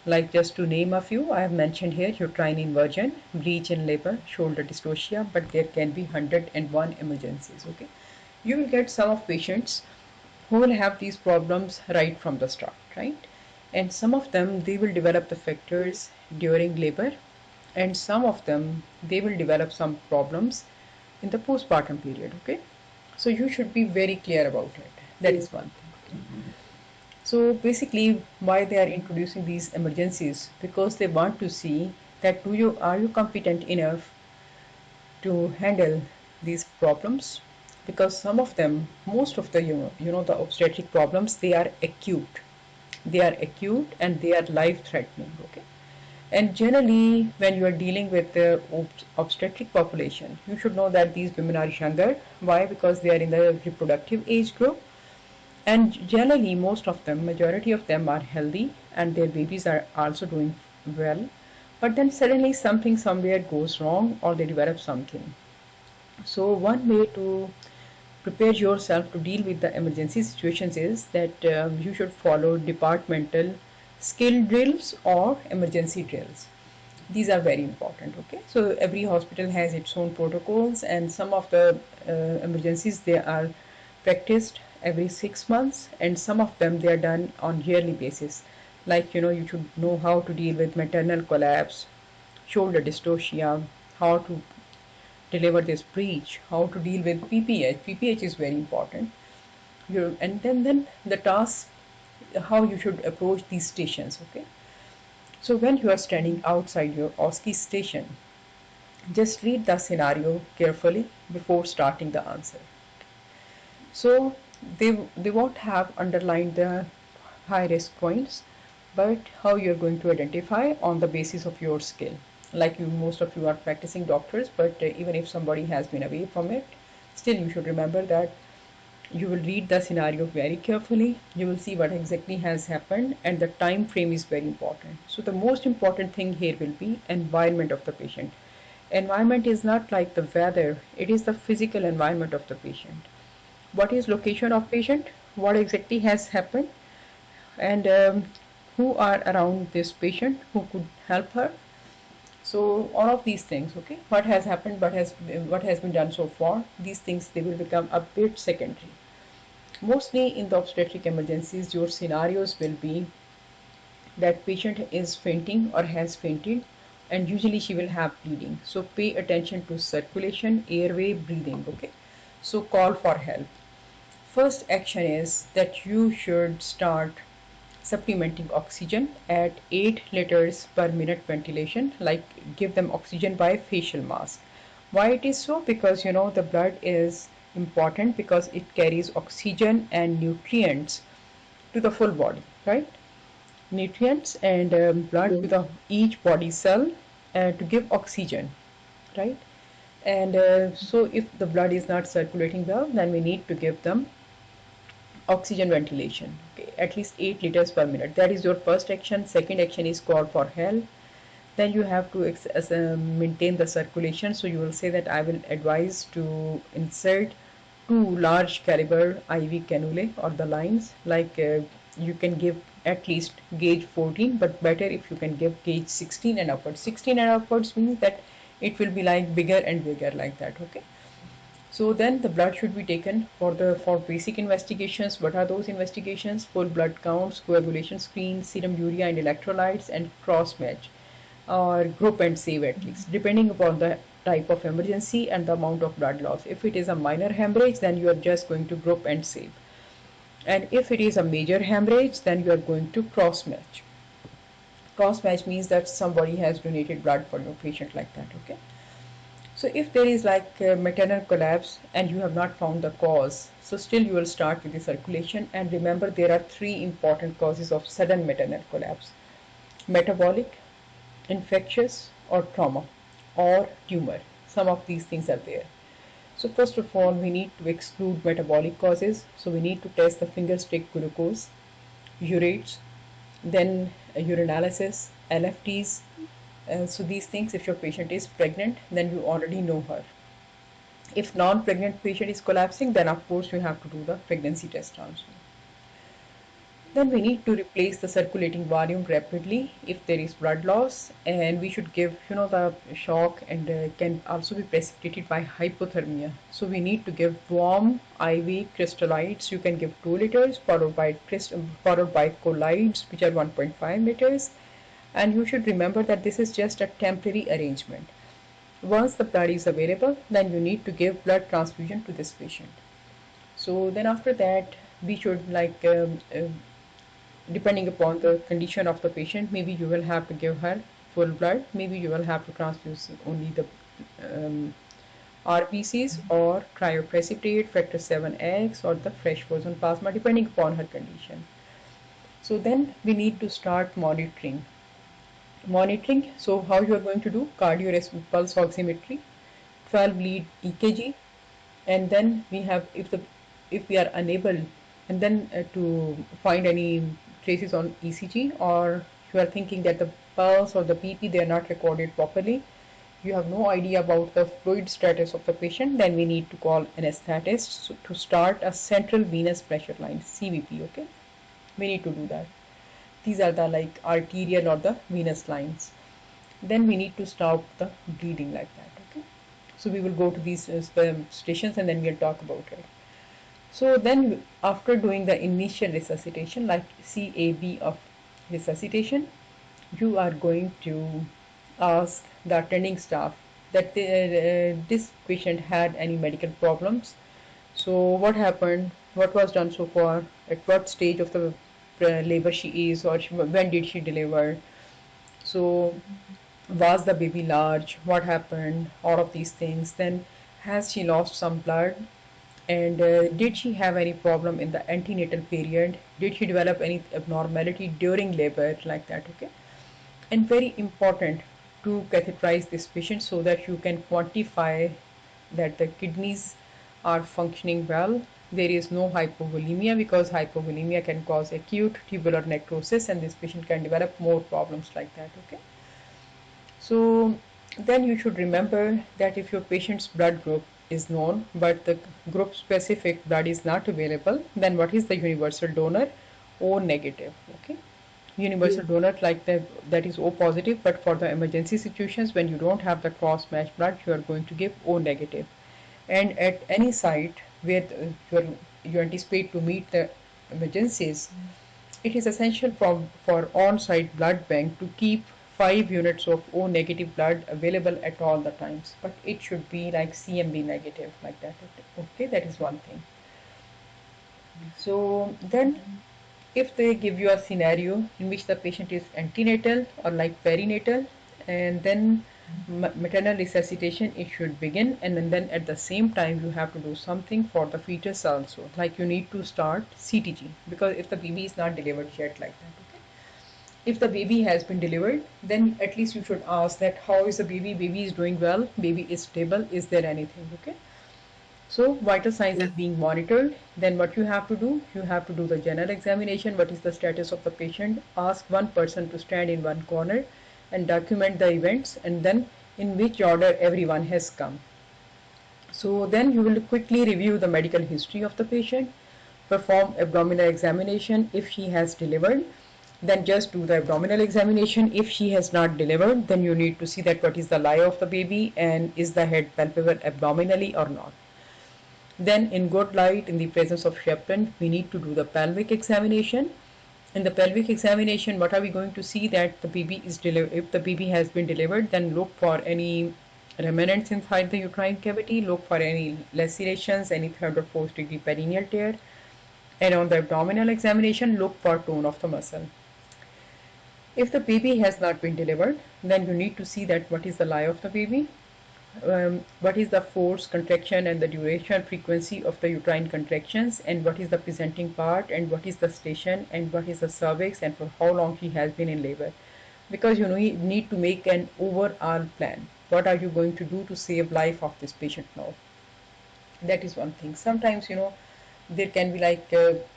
Like just to name a few, I have mentioned here uterine inversion, breech in labor, shoulder dystocia, but there can be 101 emergencies. Okay, you will get some of patients who will have these problems right from the start, right? And some of them they will develop the factors during labor, and some of them they will develop some problems in the postpartum period. Okay, so you should be very clear about it. That is one thing. So basically, why they are introducing these emergencies? Because they want to see that are you competent enough to handle these problems? Because some of them, most of the the obstetric problems, they are acute. They are acute and they are life threatening. Okay. And generally, when you are dealing with the obstetric population, you should know that these women are younger. Why? Because they are in the reproductive age group, and generally most of them, majority of them are healthy and their babies are also doing well, but then suddenly something somewhere goes wrong or they develop something. So one way to prepare yourself to deal with the emergency situations is that you should follow departmental skill drills or emergency drills. These are very important. Okay, so every hospital has its own protocols, and some of the emergencies they are practiced every 6 months, and some of them they are done on yearly basis. Like you should know how to deal with maternal collapse, shoulder dystocia, how to deliver this breech, how to deal with PPH. PPH is very important. And then the task, how you should approach these stations. Okay, so when you are standing outside your OSCE station, just read the scenario carefully before starting the answer. So they won't have underlined the high risk points, but how you're going to identify on the basis of your skill. Like most of you are practicing doctors, but even if somebody has been away from it, still you should remember that you will read the scenario very carefully. You will see what exactly has happened, and the time frame is very important. So the most important thing here will be environment of the patient. Environment is not like the weather, it is the physical environment of the patient. What is location of patient, what exactly has happened, and who are around this patient who could help her. So all of these things, okay, what has happened, what has been done so far, these things they will become a bit secondary. Mostly in the obstetric emergencies, your scenarios will be that patient is fainting or has fainted, and usually she will have bleeding. So pay attention to circulation, airway, breathing. Okay, so call for help. First action is that you should start supplementing oxygen at 8 liters per minute ventilation, like give them oxygen by facial mask. Why it is so? Because the blood is important because it carries oxygen and nutrients to the full body, right? Nutrients and blood to the each body cell to give oxygen, right? And so if the blood is not circulating well, then we need to give them oxygen ventilation, okay, at least 8 liters per minute. That is your first action. Second action is call for help. Then you have to maintain the circulation, so you will say that I will advise to insert two large caliber IV cannulae or the lines, like you can give at least gauge 14, but better if you can give gauge 16 and upwards. 16 and upwards means that it will be like bigger and bigger like that. Okay, so then the blood should be taken for basic investigations. What are those investigations? Full blood counts, coagulation screen, serum urea and electrolytes, and cross match or group and save, at least depending upon the type of emergency and the amount of blood loss. If it is a minor hemorrhage, then you are just going to group and save, and if it is a major hemorrhage, then you are going to cross match. Cross match means that somebody has donated blood for your patient, like that. Okay, so if there is like maternal collapse and you have not found the cause, so still you will start with the circulation. And remember, there are three important causes of sudden maternal collapse: metabolic, infectious, or trauma, or tumor. Some of these things are there. So first of all, we need to exclude metabolic causes. So we need to test the finger stick glucose, urates, then urinalysis, LFTs. So these things, if your patient is pregnant, then you already know her. If non-pregnant patient is collapsing, then of course you have to do the pregnancy test also. Then we need to replace the circulating volume rapidly if there is blood loss, and we should give, the shock, and can also be precipitated by hypothermia. So we need to give warm IV crystalloids. You can give 2 liters followed by colloids, which are 1.5 liters. And you should remember that this is just a temporary arrangement. Once the blood is available, then you need to give blood transfusion to this patient. So then after that, we should depending upon the condition of the patient, maybe you will have to give her full blood, maybe you will have to transfuse only the RBCs or cryoprecipitate, factor 7X, or the fresh frozen plasma, depending upon her condition. So then we need to start monitoring. So how you are going to do cardio pulse oximetry, 12 lead EKG, and then we have, if we are unable, and then to find any traces on ECG, or you are thinking that the pulse or the BP, they are not recorded properly, you have no idea about the fluid status of the patient, then we need to call anesthetist to start a central venous pressure line, CVP. Okay, we need to do that. These are the arterial or the venous lines. Then we need to stop the bleeding like that. Okay, so we will go to these stations and then we'll talk about it. So then after doing the initial resuscitation, like CAB of resuscitation, you are going to ask the attending staff that this patient had any medical problems. So what happened, what was done so far, at what stage of the labor she is, or when did she deliver. So was the baby large, what happened, all of these things. Then has she lost some blood, and did she have any problem in the antenatal period, did she develop any abnormality during labor, like that. Okay, and very important to catheterize this patient so that you can quantify that the kidneys are functioning well. There is no hypovolemia, because hypovolemia can cause acute tubular necrosis and this patient can develop more problems like that. Okay, so then you should remember that if your patient's blood group is known but the group specific blood is not available, then what is the universal donor? O negative. Okay, universal donor, that is O positive, but for the emergency situations when you don't have the cross match blood, you are going to give O negative. And at any site where you anticipate to meet the emergencies, it is essential for on-site blood bank to keep 5 units of O negative blood available at all the times, but it should be like CMB negative, like that. Okay, that is one thing. So then if they give you a scenario in which the patient is antenatal or like perinatal, and then maternal resuscitation, it should begin, and then at the same time you have to do something for the fetus also, like you need to start CTG, because if the baby is not delivered yet, like that. Okay, if the baby has been delivered, then at least you should ask that how is the baby is doing well, baby is stable, is there anything. Okay, so vital signs are being monitored. Then what you have to do? You have to do the general examination. What is the status of the patient? Ask one person to stand in one corner and document the events, and then in which order everyone has come. So then you will quickly review the medical history of the patient, perform abdominal examination if she has delivered, then just do the abdominal examination. If she has not delivered, then you need to see that what is the lie of the baby and is the head palpable abdominally or not. Then in good light, in the presence of chaperone, we need to do the pelvic examination. In the pelvic examination, what are we going to see? That the baby is delivered. If the baby has been delivered, then look for any remnants inside the uterine cavity, look for any lacerations, any third or fourth degree perineal tear. And on the abdominal examination, look for tone of the muscle. If the baby has not been delivered, then you need to see that what is the lie of the baby, what is the force, contraction, and the duration, frequency of the uterine contractions, and what is the presenting part, and what is the station, and what is the cervix, and for how long she has been in labor. Because you need to make an overall plan. What are you going to do to save life of this patient now? That is one thing. Sometimes, there can be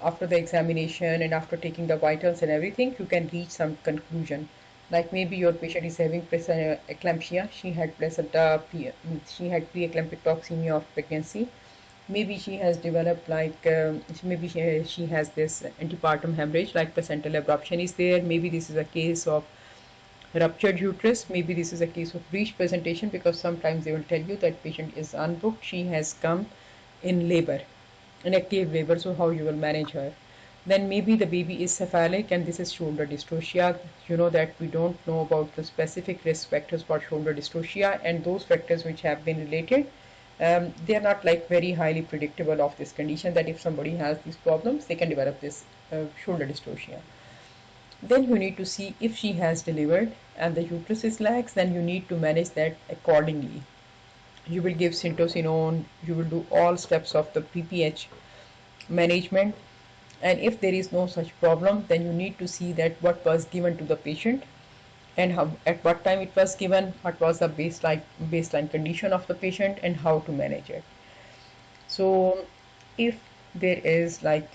after the examination and after taking the vitals and everything, you can reach some conclusion. Like maybe your patient is having eclampsia, she had preeclamptic toxemia of pregnancy, Maybe she has developed like maybe she has this antepartum hemorrhage, like placental abruption is there. Maybe this is a case of ruptured uterus. Maybe this is a case of breech presentation, because sometimes they will tell you that patient is unbooked, she has come in labor, in active labor, so how you will manage her. Then maybe the baby is cephalic and this is shoulder dystocia. You know that we don't know about the specific risk factors for shoulder dystocia, and those factors which have been related, they are not like very highly predictable of this condition, that if somebody has these problems they can develop this shoulder dystocia. Then you need to see if she has delivered and the uterus is lax, then you need to manage that accordingly. You will give syntocinon, you will do all steps of the PPH management, and if there is no such problem, then you need to see that what was given to the patient and how, at what time it was given, what was the baseline condition of the patient, and how to manage it. So if there is like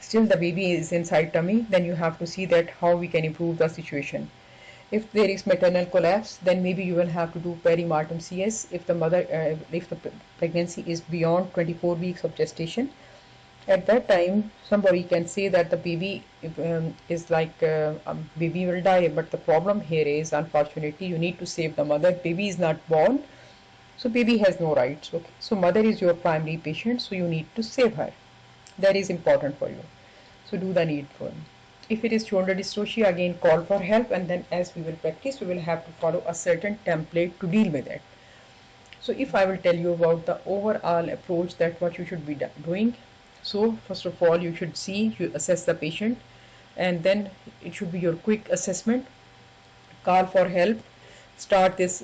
still the baby is inside tummy, then you have to see that how we can improve the situation. If there is maternal collapse, then maybe you will have to do perimortem CS if the mother if the pregnancy is beyond 24 weeks of gestation. At that time somebody can say that the baby is like baby will die, but the problem here is, unfortunately, you need to save the mother. Baby is not born, so baby has no rights. Okay, so mother is your primary patient, so you need to save her. That is important for you, so do the needful. If it is shoulder dystocia, again call for help, and then as we will practice, we will have to follow a certain template to deal with it. So if I will tell you about the overall approach, that what you should be doing. So first of all, you should see, you assess the patient, and then it should be your quick assessment. Call for help. Start this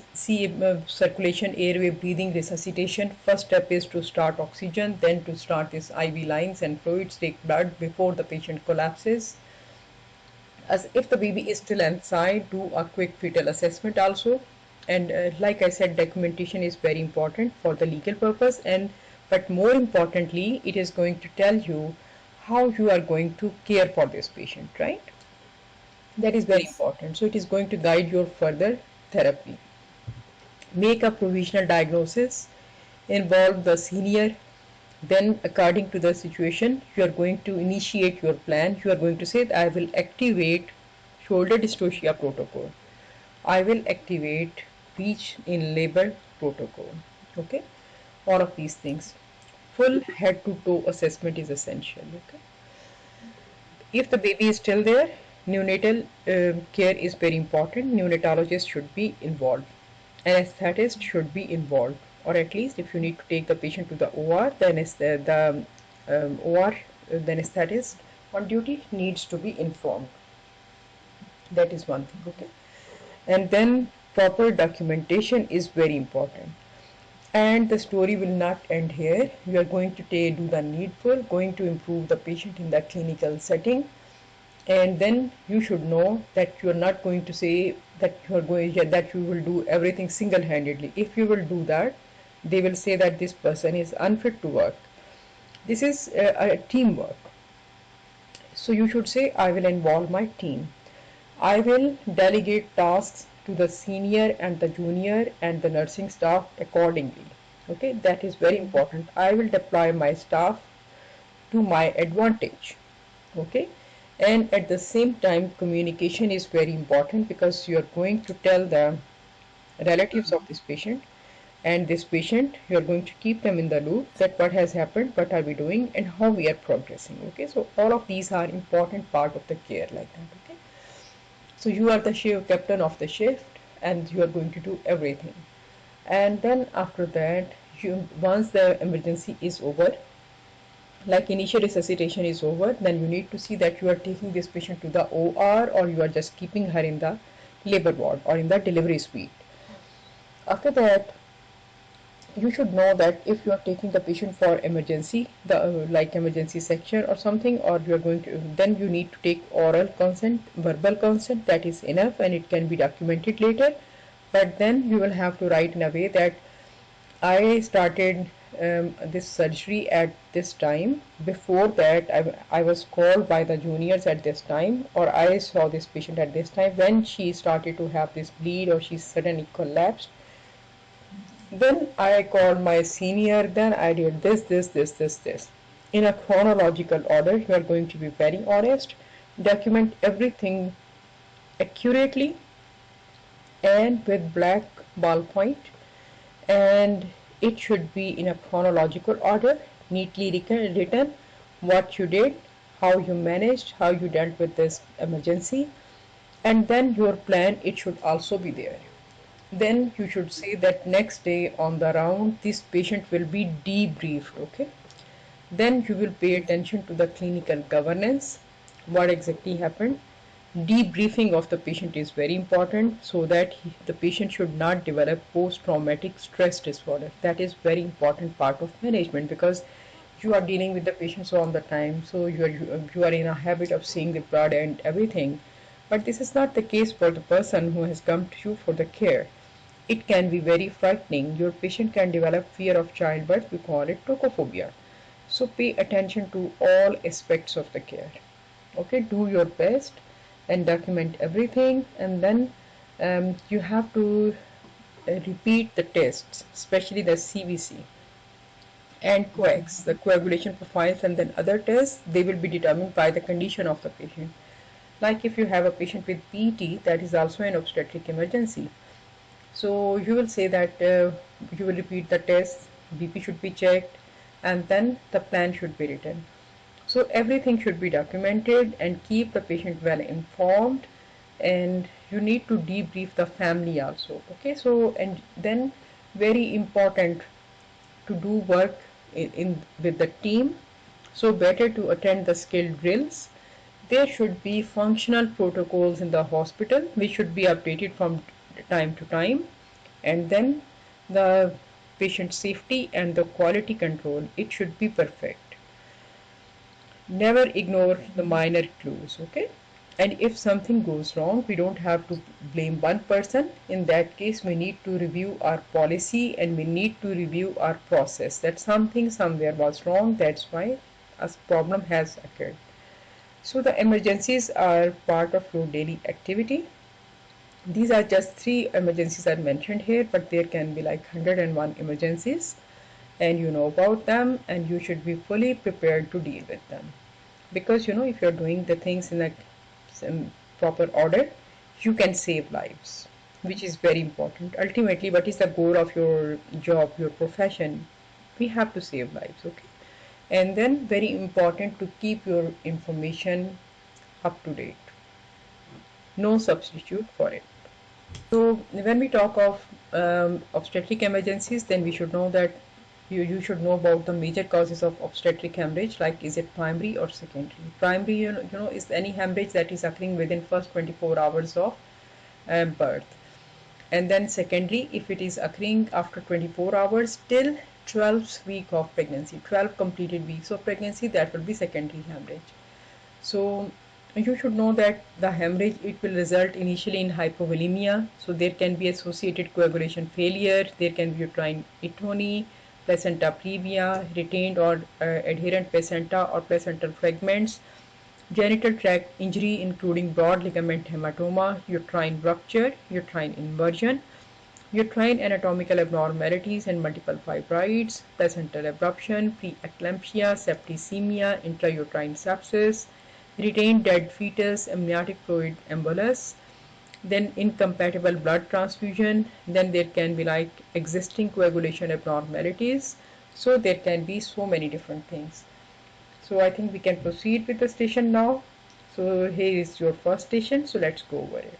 circulation, airway, breathing, resuscitation. First step is to start oxygen, then to start this IV lines and fluids, take blood before the patient collapses. As if the baby is still inside, do a quick fetal assessment also. And like I said, documentation is very important for the legal purpose, and but more importantly, it is going to tell you how you are going to care for this patient, right? That is very important. So it is going to guide your further therapy. Make a provisional diagnosis, involve the senior. Then according to the situation, you are going to initiate your plan. You are going to say that I will activate shoulder dystocia protocol, I will activate breech in labor protocol. Okay, all of these things. Full head to toe assessment is essential. Okay, if the baby is still there, neonatal care is very important. Neonatologist should be involved, anesthetist should be involved, or at least if you need to take the patient to the OR, then the OR, the anesthetist on duty needs to be informed. That is one thing. Okay, and then proper documentation is very important. And the story will not end here. We are going to do the needful, going to improve the patient in the clinical setting, and then you should know that you are not going to say that you are going that you will do everything single-handedly. If you will do that, they will say that this person is unfit to work. This is a teamwork. So you should say, I will involve my team. I will delegate tasks to the senior and the junior and the nursing staff accordingly. Okay, that is very important. I will deploy my staff to my advantage. Okay, and at the same time, communication is very important, because you are going to tell the relatives of this patient and this patient, you are going to keep them in the loop that what has happened, what are we doing, and how we are progressing. Okay, so all of these are important part of the care like that. Okay, so you are the captain of the shift, and you are going to do everything. And then after that, once the emergency is over, like initial resuscitation is over, then you need to see that you are taking this patient to the OR, or you are just keeping her in the labor ward or in the delivery suite. After that, you should know that if you are taking the patient for emergency, the like emergency section or something, or you are going to, then you need to take oral consent, verbal consent, that is enough, and it can be documented later. But then you will have to write in a way that I started this surgery at this time. Before that, I was called by the juniors at this time, or I saw this patient at this time when she started to have this bleed, or she suddenly collapsed. Then I called my senior, then I did this. In a chronological order, you are going to be very honest, document everything accurately and with black ballpoint, and it should be in a chronological order, neatly written, what you did, how you managed, how you dealt with this emergency, and then your plan, it should also be there. Then you should say that next day on the round this patient will be debriefed. Okay, then you will pay attention to the clinical governance, what exactly happened. Debriefing of the patient is very important so that the patient should not develop post-traumatic stress disorder. That is very important part of management, because you are dealing with the patients all the time, so you are in a habit of seeing the blood and everything, but this is not the case for the person who has come to you for the care. It can be very frightening. Your patient can develop fear of childbirth. We call it tocophobia. So pay attention to all aspects of the care. Okay, do your best and document everything, and then you have to repeat the tests, especially the CVC and coax, the coagulation profiles, and then other tests. They will be determined by the condition of the patient. Like if you have a patient with PT, that is also an obstetric emergency. So you will say that you will repeat the test, BP should be checked, and then the plan should be written. So everything should be documented and keep the patient well informed, and you need to debrief the family also. Okay, so and then very important to do work in with the team. So better to attend the skill drills. There should be functional protocols in the hospital which should be updated from time to time, and then the patient safety and the quality control, it should be perfect. Never ignore the minor clues. Okay, and if something goes wrong, we don't have to blame one person. In that case, we need to review our policy and we need to review our process, that something somewhere was wrong, that's why a problem has occurred. So the emergencies are part of your daily activity. These are just 3 emergencies I mentioned here, but there can be like 101 emergencies, and you know about them, and you should be fully prepared to deal with them. Because if you're doing the things in a proper order, you can save lives, which is very important. Ultimately, what is the goal of your job, your profession? We have to save lives. Okay, and then very important to keep your information up to date, no substitute for it. So when we talk of obstetric emergencies, then we should know that you should know about the major causes of obstetric hemorrhage, like is it primary or secondary. Primary, is any hemorrhage that is occurring within first 24 hours of birth, and then secondary, if it is occurring after 24 hours till 12th week of pregnancy, 12 completed weeks of pregnancy, that will be secondary hemorrhage. So you should know that the hemorrhage, it will result initially in hypovolemia. So there can be associated coagulation failure, there can be uterine atony, placenta previa, retained or adherent placenta or placental fragments, genital tract injury including broad ligament hematoma, uterine rupture, uterine inversion, uterine anatomical abnormalities and multiple fibroids, placental abruption, preeclampsia, septicemia, intrauterine sepsis, retained dead fetus, amniotic fluid embolus, then incompatible blood transfusion, then there can be like existing coagulation abnormalities. So there can be so many different things. So I think we can proceed with the station now. So here is your first station, so let's go over it.